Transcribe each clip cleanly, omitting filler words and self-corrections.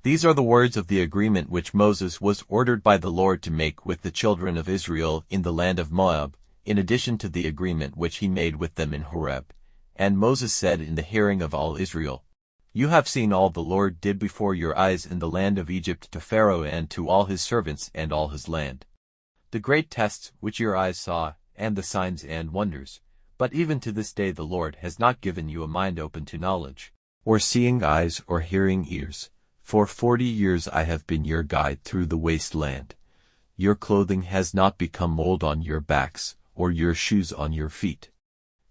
These are the words of the agreement which Moses was ordered by the Lord to make with the children of Israel in the land of Moab, in addition to the agreement which he made with them in Horeb. And Moses said in the hearing of all Israel, You have seen all the Lord did before your eyes in the land of Egypt to Pharaoh and to all his servants and all his land. The great tests which your eyes saw, and the signs and wonders. But even to this day the Lord has not given you a mind open to knowledge, or seeing eyes or hearing ears. For 40 years I have been your guide through the waste land. Your clothing has not become mold on your backs, or your shoes on your feet.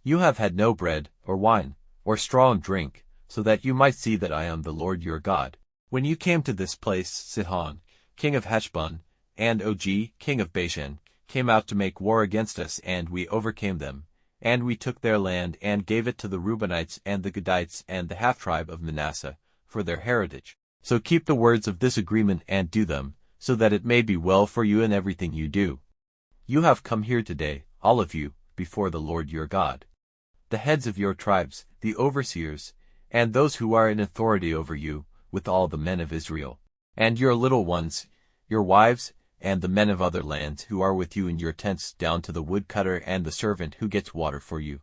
You have had no bread, or wine, or strong drink, so that you might see that I am the Lord your God. When you came to this place, Sihon, king of Heshbon, and Og, king of Bashan, came out to make war against us, and we overcame them. And we took their land and gave it to the Reubenites and the Gadites and the half-tribe of Manasseh, for their heritage. So keep the words of this agreement and do them, so that it may be well for you in everything you do. You have come here today, all of you, before the Lord your God. The heads of your tribes, the overseers, and those who are in authority over you, with all the men of Israel, and your little ones, your wives, and the men of other lands who are with you in your tents, down to the woodcutter and the servant who gets water for you,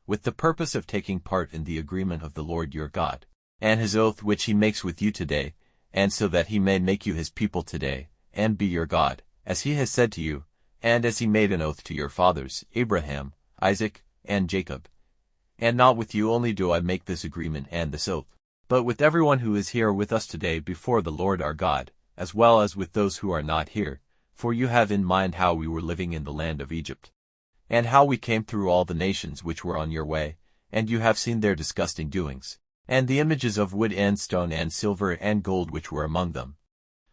with the purpose of taking part in the agreement of the Lord your God, and his oath which he makes with you today, and so that he may make you his people today, and be your God, as he has said to you, and as he made an oath to your fathers, Abraham, Isaac, and Jacob. And not with you only do I make this agreement and this oath, but with everyone who is here with us today before the Lord our God, as well as with those who are not here, for you have in mind how we were living in the land of Egypt, and how we came through all the nations which were on your way, and you have seen their disgusting doings, and the images of wood and stone and silver and gold which were among them,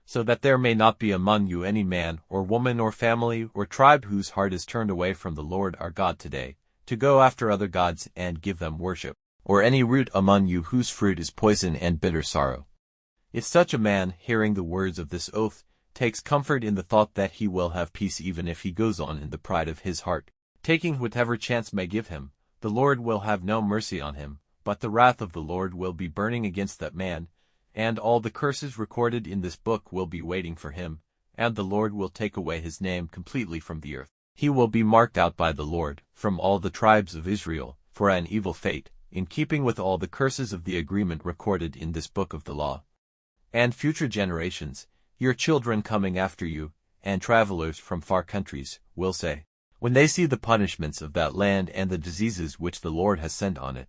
so that there may not be among you any man or woman or family or tribe whose heart is turned away from the Lord our God today, to go after other gods and give them worship, or any root among you whose fruit is poison and bitter sorrow. If such a man, hearing the words of this oath, takes comfort in the thought that he will have peace even if he goes on in the pride of his heart, taking whatever chance may give him, the Lord will have no mercy on him, but the wrath of the Lord will be burning against that man, and all the curses recorded in this book will be waiting for him, and the Lord will take away his name completely from the earth. He will be marked out by the Lord, from all the tribes of Israel, for an evil fate, in keeping with all the curses of the agreement recorded in this book of the law. And future generations, your children coming after you, and travelers from far countries, will say, when they see the punishments of that land and the diseases which the Lord has sent on it,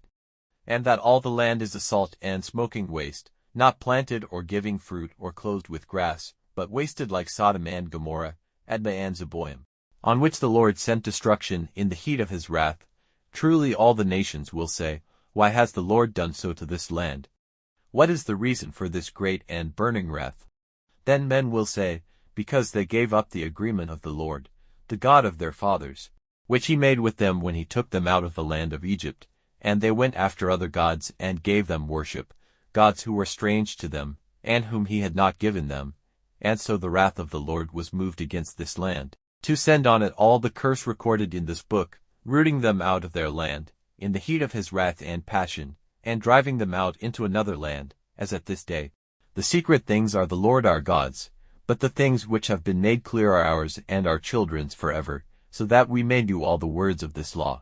and that all the land is a salt and smoking waste, not planted or giving fruit or clothed with grass, but wasted like Sodom and Gomorrah, Admah and Zeboim, on which the Lord sent destruction in the heat of his wrath, truly all the nations will say, Why has the Lord done so to this land? What is the reason for this great and burning wrath? Then men will say, Because they gave up the agreement of the Lord, the God of their fathers, which he made with them when he took them out of the land of Egypt, and they went after other gods and gave them worship, gods who were strange to them, and whom he had not given them. And so the wrath of the Lord was moved against this land, to send on it all the curse recorded in this book, rooting them out of their land, in the heat of his wrath and passion, and driving them out into another land, as at this day. The secret things are the Lord our God's, but the things which have been made clear are ours and our children's forever, so that we may do all the words of this law.